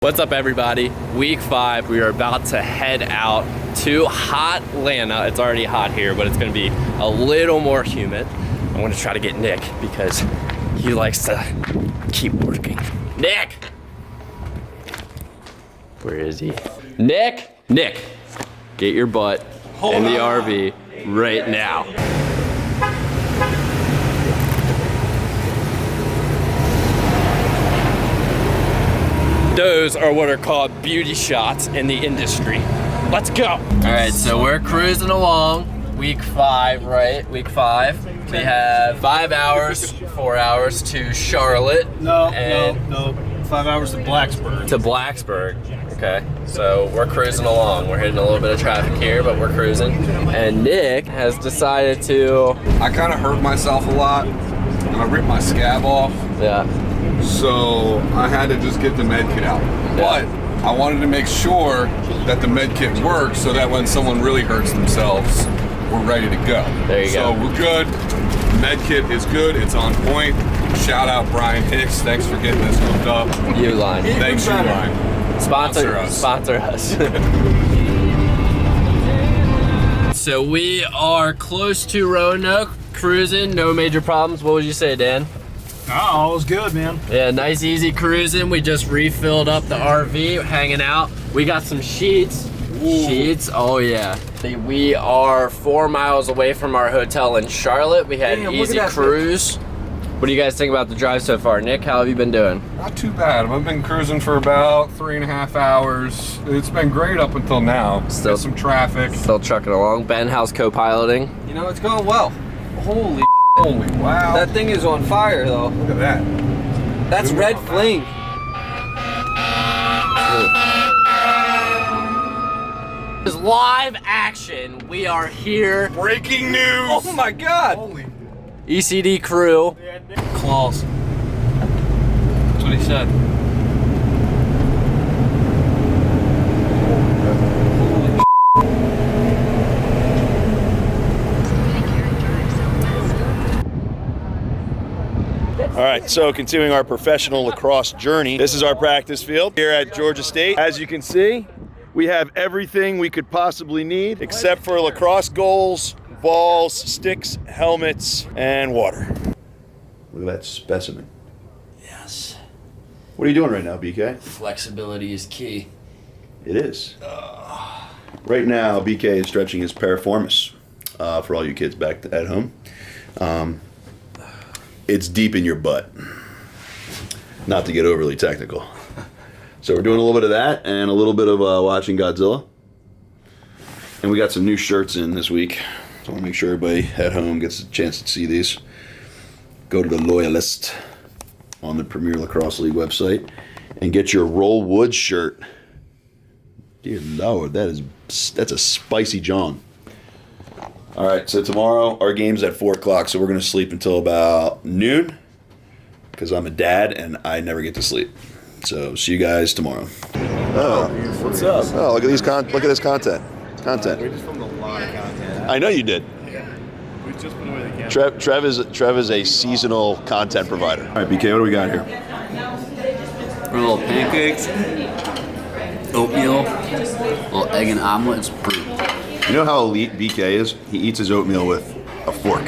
What's up, everybody? Week 5, we are about to head out to HOTLANTA. It's already hot here, but it's gonna be a little more humid. I'm gonna try to get Nick because he likes to keep working. Nick! Where is he? Nick! Nick, get your butt in the RV right now. Those are what are called beauty shots in the industry. Let's go. All right, so we're cruising along. Week 5, right? Week 5. We have 5 hours, 4 hours to Charlotte. No. 5 hours to Blacksburg. To Blacksburg. Okay, so we're cruising along. We're hitting a little bit of traffic here, but we're cruising. And Nick has decided to... I kind of hurt myself a lot. I ripped my scab off. Yeah. So I had to just get the med kit out. But I wanted to make sure that the med kit works so that when someone really hurts themselves, we're ready to go. There you go. So we're good. Med kit is good. It's on point. Shout out Brian Hicks. Thanks for getting this hooked up. Uline. Thanks, Uline. Sponsor us. So we are close to Roanoke, cruising, no major problems. What would you say, Dan? Oh, it was good, man. Yeah, nice easy cruising. We just refilled up the RV, hanging out. We got some sheets. Ooh. Sheets, oh yeah. We are 4 miles away from our hotel in Charlotte. We had an easy cruise. What do you guys think about the drive so far? Nick, how have you been doing? Not too bad. I've been cruising for about 3.5 hours. It's been great up until now. Still some traffic. Still trucking along. Ben, how's co-piloting? You know, it's going well. Holy wow. That thing is on fire, though. Look at that. That's red flame. It's live action. We are here. Breaking news. Oh my God. Holy. ECD crew. Claws. That's what he said. All right, so continuing our professional lacrosse journey, this is our practice field here at Georgia State. As you can see, we have everything we could possibly need except for lacrosse goals, balls, sticks, helmets, and water. Look at that specimen. Yes. What are you doing right now, BK? Flexibility is key. It is. Right now, BK is stretching his piriformis for all you kids back at home. It's deep in your butt. Not to get overly technical. So we're doing a little bit of that and a little bit of watching Godzilla. And we got some new shirts in this week. So I want to make sure everybody at home gets a chance to see these. Go to the Loyalist on the Premier Lacrosse League website and get your Roll Wood shirt. Dear Lord, that's a spicy John. All right, so tomorrow our game's at 4 o'clock, so we're going to sleep until about noon because I'm a dad and I never get to sleep. So see you guys tomorrow. Oh, What's up? oh, look at these look at this content. We just filmed a lot of content. I know you did. Yeah. We just put away the camera. Trev is a seasonal content provider. All right, BK, what do we got here? Little pancakes, oatmeal, little egg and omelet, and some fruit. You know how elite BK is? He eats his oatmeal with a fork.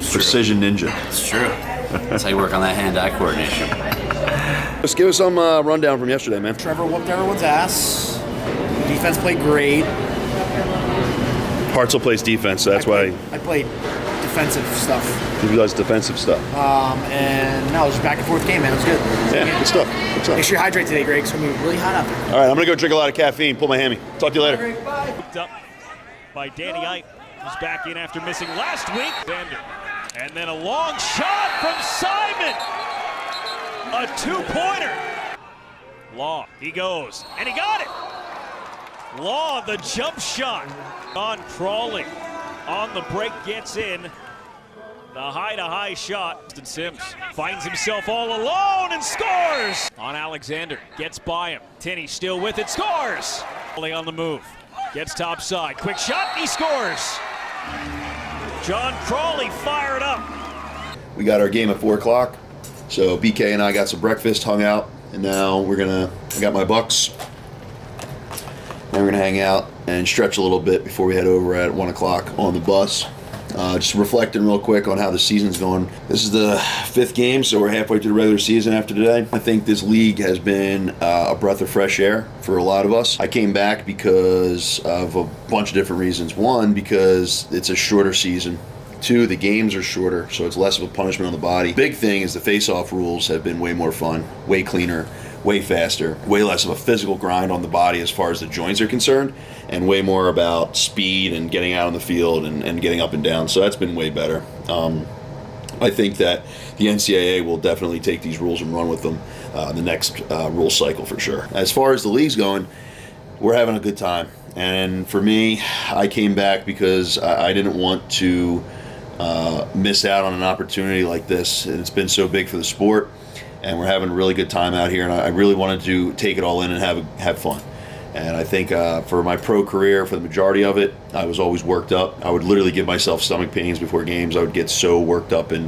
Precision ninja. It's true. That's how you work on that hand-eye coordination. Just give us some rundown from yesterday, man. Trevor whooped everyone's ass. Defense played great. Hartzell plays defense, so that's why I played defensive stuff. he does defensive stuff. And no, it was a back and forth game, man. It was good. Yeah, good stuff. Good stuff. Make sure you hydrate today, Greg. It's going to be really hot out there. All right, I'm going to go drink a lot of caffeine, pull my hammy. Talk to you later. Picked up by Danny Ike, who's back in after missing last week. Bender. And then a long shot from Simon. A two-pointer. Law, he goes, and he got it. Law, the jump shot. On Crawley on the break, gets in. The high-to-high shot. Austin Sims finds himself all alone and scores. On Alexander, gets by him. Tinney still with it, scores. Crawley on the move, gets top side. Quick shot, he scores. John Crawley fired up. We got our game at 4 o'clock. So BK and I got some breakfast, hung out, and now I got my Bucks. Now we're gonna hang out and stretch a little bit before we head over at 1 o'clock on the bus. Just reflecting real quick on how the season's going. This is the 5th game, so we're halfway through the regular season after today. I think this league has been a breath of fresh air for a lot of us. I came back because of a bunch of different reasons. One, because it's a shorter season. 2, the games are shorter, so it's less of a punishment on the body. Big thing is the face-off rules have been way more fun, way cleaner, way faster, way less of a physical grind on the body as far as the joints are concerned, and way more about speed and getting out on the field and getting up and down. So that's been way better. I think that the NCAA will definitely take these rules and run with them the next rule cycle for sure. As far as the league's going, we're having a good time. And for me, I came back because I didn't want to miss out on an opportunity like this. And it's been so big for the sport, and we're having a really good time out here, and I really wanted to take it all in and have fun. And I think for my pro career, for the majority of it, I was always worked up. I would literally give myself stomach pains before games. I would get so worked up and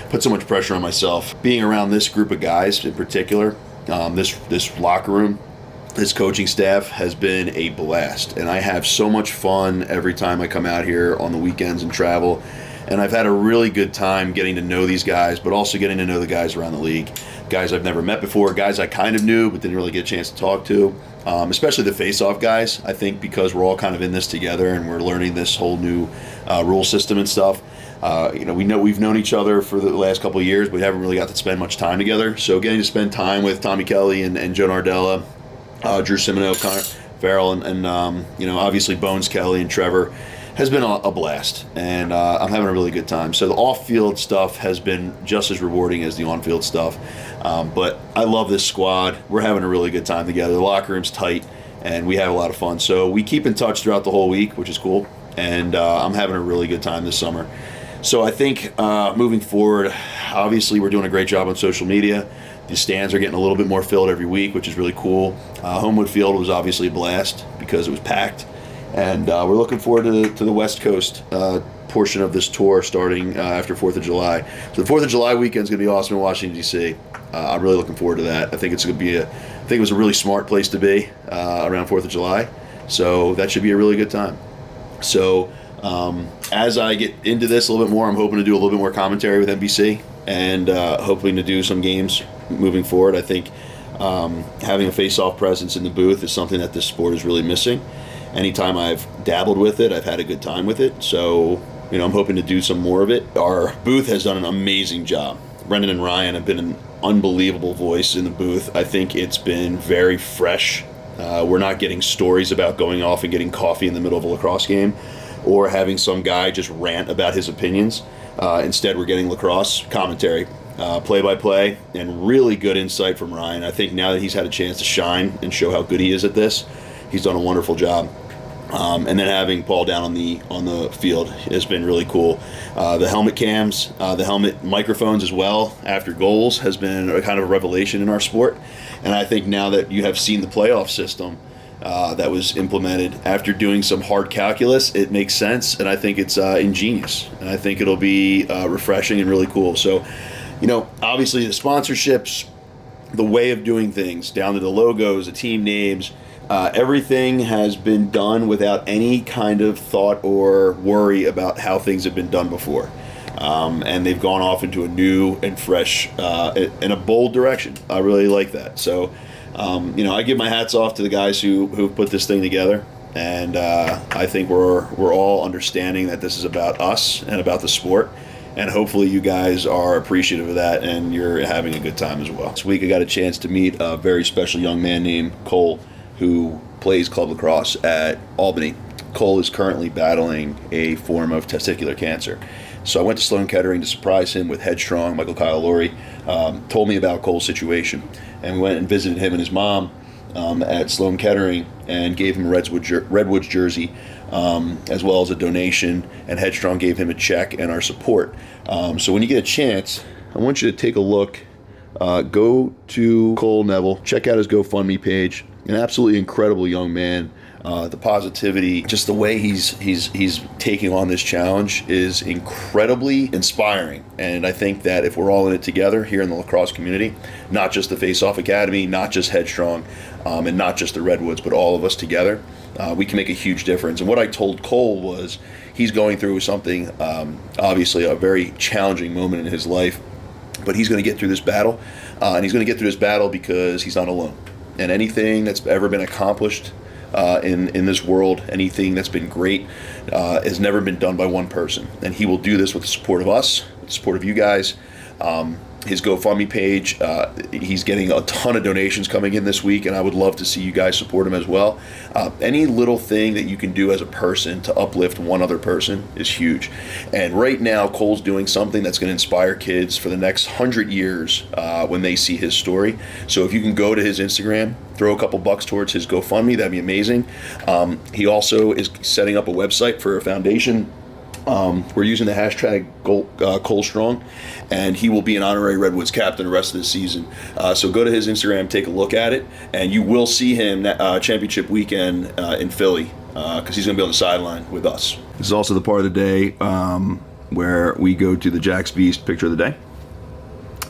put so much pressure on myself. Being around this group of guys in particular, this locker room, this coaching staff has been a blast. And I have so much fun every time I come out here on the weekends and travel. And I've had a really good time getting to know these guys, but also getting to know the guys around the league. Guys I've never met before, guys I kind of knew but didn't really get a chance to talk to. Especially the face-off guys, I think, because we're all kind of in this together and we're learning this whole new rule system and stuff. We've known each other for the last couple of years, but we haven't really got to spend much time together. So getting to spend time with Tommy Kelly and Joe Nardella, Drew Simino, Connor Farrell, and obviously Bones Kelly and Trevor has been a blast, and I'm having a really good time. So the off-field stuff has been just as rewarding as the on-field stuff, but I love this squad. We're having a really good time together. The locker room's tight, and we have a lot of fun. So we keep in touch throughout the whole week, which is cool, and I'm having a really good time this summer. So I think moving forward, obviously we're doing a great job on social media. The stands are getting a little bit more filled every week, which is really cool. Homewood Field was obviously a blast because it was packed. And we're looking forward to the West Coast portion of this tour starting after 4th of July. So the 4th of July weekend is going to be awesome in Washington, D.C. I'm really looking forward to that. I think it's going to be I think it was a really smart place to be around 4th of July. So that should be a really good time. So as I get into this a little bit more, I'm hoping to do a little bit more commentary with NBC and hoping to do some games moving forward. I think having a face-off presence in the booth is something that this sport is really missing. Anytime I've dabbled with it, I've had a good time with it. So, I'm hoping to do some more of it. Our booth has done an amazing job. Brendan and Ryan have been an unbelievable voice in the booth. I think it's been very fresh. We're not getting stories about going off and getting coffee in the middle of a lacrosse game or having some guy just rant about his opinions. Instead, we're getting lacrosse commentary, play-by-play, and really good insight from Ryan. I think now that he's had a chance to shine and show how good he is at this, he's done a wonderful job. And then having Paul down on the field has been really cool. The helmet cams, the helmet microphones as well after goals has been a kind of a revelation in our sport. And I think now that you have seen the playoff system that was implemented after doing some hard calculus, it makes sense, and I think it's ingenious. And I think it'll be refreshing and really cool. So, obviously the sponsorships, the way of doing things, down to the logos, the team names, everything has been done without any kind of thought or worry about how things have been done before. And they've gone off into a new and fresh and a bold direction. I really like that. So, I give my hats off to the guys who put this thing together. And I think we're all understanding that this is about us and about the sport. And hopefully you guys are appreciative of that and you're having a good time as well. This week I got a chance to meet a very special young man named Cole, who plays club lacrosse at Albany. Cole is currently battling a form of testicular cancer. So I went to Sloan Kettering to surprise him with Headstrong. Michael Kyle Laurie told me about Cole's situation. And we went and visited him and his mom at Sloan Kettering and gave him a Redwoods jersey as well as a donation. And Headstrong gave him a check and our support. So when you get a chance, I want you to take a look go to Cole Neville, check out his GoFundMe page. An absolutely incredible young man. The positivity, just the way he's taking on this challenge is incredibly inspiring. And I think that if we're all in it together here in the lacrosse community, not just the Face Off Academy, not just Headstrong, and not just the Redwoods, but all of us together, we can make a huge difference. And what I told Cole was he's going through something, obviously a very challenging moment in his life, but he's going to get through this battle. And he's going to get through this battle because he's not alone. And anything that's ever been accomplished in this world, anything that's been great has never been done by one person. And he will do this with the support of us, with the support of you guys. His GoFundMe page, he's getting a ton of donations coming in this week, and I would love to see you guys support him as well. Any little thing that you can do as a person to uplift one other person is huge. And right now, Cole's doing something that's going to inspire kids for the next 100 years when they see his story. So if you can go to his Instagram, throw a couple bucks towards his GoFundMe, that'd be amazing. He also is setting up a website for a foundation. We're using the hashtag Cole Strong, and he will be an honorary Redwoods captain the rest of the season. So go to his Instagram, take a look at it, and you will see him championship weekend in Philly because he's going to be on the sideline with us. This is also the part of the day where we go to the Jack's Beast picture of the day.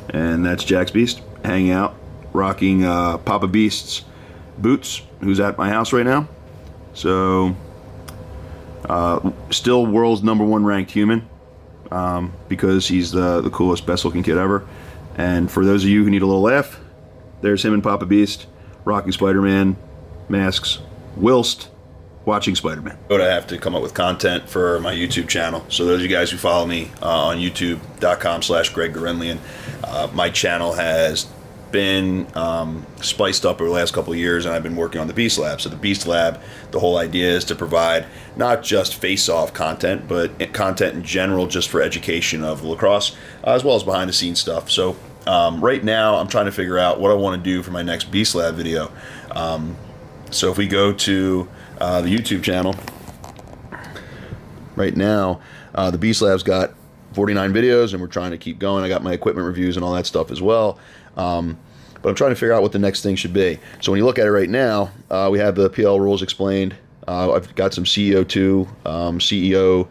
And that's Jack's Beast hanging out, rocking Papa Beast's boots, who's at my house right now. So... still world's #1 ranked human because he's the coolest, best looking kid ever. And for those of you who need a little laugh, there's him and Papa Beast rocking Spider-Man masks whilst watching Spider-Man. But I have to come up with content for my YouTube channel. So those of you guys who follow me on youtube.com/Greg Gurenlian, my channel has been spiced up over the last couple of years, and I've been working on the Beast Lab. So the Beast Lab, the whole idea is to provide not just face-off content, but content in general just for education of lacrosse, as well as behind-the-scenes stuff. So right now, I'm trying to figure out what I want to do for my next Beast Lab video. So if we go to the YouTube channel, right now, the Beast Lab's got 49 videos, and we're trying to keep going. I got my equipment reviews and all that stuff as well. But I'm trying to figure out what the next thing should be. So when you look at it right now, we have the PLL rules explained. I've got some CEO2, CEO,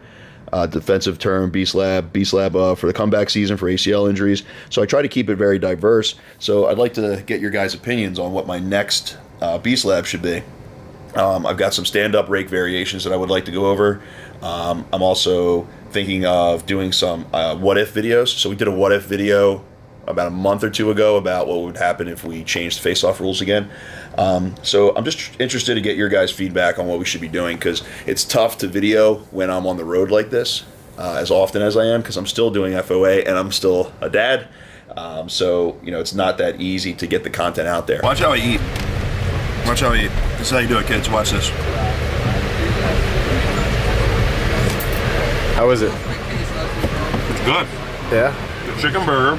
defensive term, Beast Lab for the comeback season for ACL injuries. So I try to keep it very diverse. So I'd like to get your guys' opinions on what my next Beast Lab should be. I've got some stand-up rake variations that I would like to go over. I'm also thinking of doing some what-if videos. So we did a what-if video about a month or two ago about what would happen if we changed the face-off rules again. So I'm just interested to get your guys' feedback on what we should be doing, because it's tough to video when I'm on the road like this as often as I am, because I'm still doing FOA and I'm still a dad. So, you know, it's not that easy to get the content out there. Watch how I eat. Watch how I eat. This is how you do it, kids. Watch this. How is it? It's good. Yeah? The chicken burger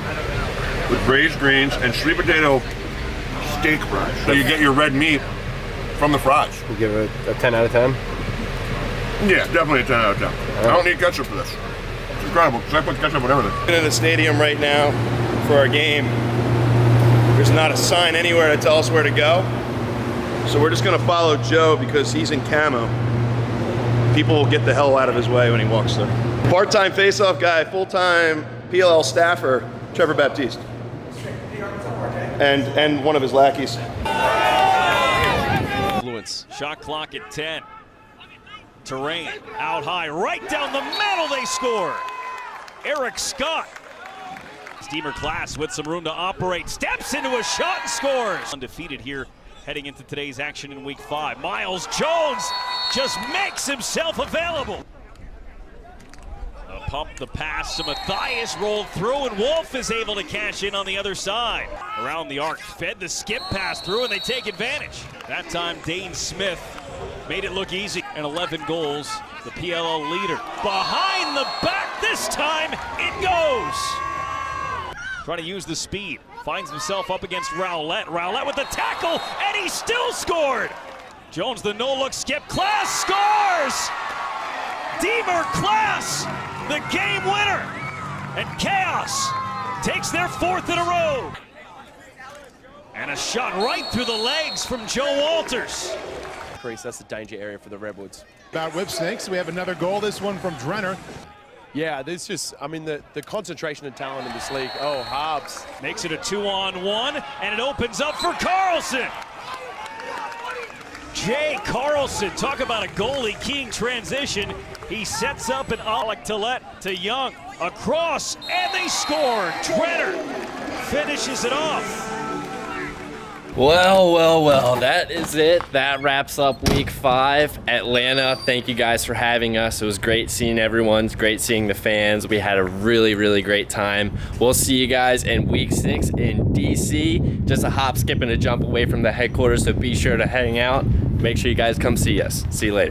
with braised greens and sweet potato steak fries. So you get your red meat from the fries. You give it a 10 out of 10? Yeah, definitely a 10 out of 10. I don't need ketchup for this. It's incredible, because I put ketchup on everything. In the stadium right now for our game. There's not a sign anywhere to tell us where to go. So we're just gonna follow Joe because he's in camo. People will get the hell out of his way when he walks there. Part-time face-off guy, full-time PLL staffer, Trevor Baptiste. And one of his lackeys. Shot clock at 10. Terrain out high, right down the middle they score. Eric Scott. Steamer Class with some room to operate, steps into a shot and scores. Undefeated here heading into today's action in week 5. Miles Jones just makes himself available. Pump the pass to Matthias, rolled through, and Wolf is able to cash in on the other side. Around the arc, fed the skip pass through, and they take advantage. That time, Dane Smith made it look easy. And 11 goals, the PLL leader. Behind the back, this time it goes. Trying to use the speed, finds himself up against Rowlett. Rowlett with the tackle, and he still scored. Jones, the no-look skip, Class scores! Deemer Class, the game winner, and Chaos takes their 4th in a row. And a shot right through the legs from Joe Walters. That's the danger area for the Redwoods. About Whip Snakes, we have another goal, this one from Drenner. Yeah, there's just, I mean, the concentration and talent in this league. Oh, Hobbs. Makes it a 2-on-1, and it opens up for Carlson. Jay Carlson, talk about a goalie keying transition. He sets up an HOTLANTA to Young. Across, and they score. Drenner finishes it off. Well, that is it. That wraps up week 5. Atlanta, thank you guys for having us. It was great seeing everyone. It's great seeing the fans. We had a really great time. We'll see you guys in week 6 in DC. Just a hop, skip, and a jump away from the headquarters, so be sure to hang out. Make sure you guys come see us. See you later.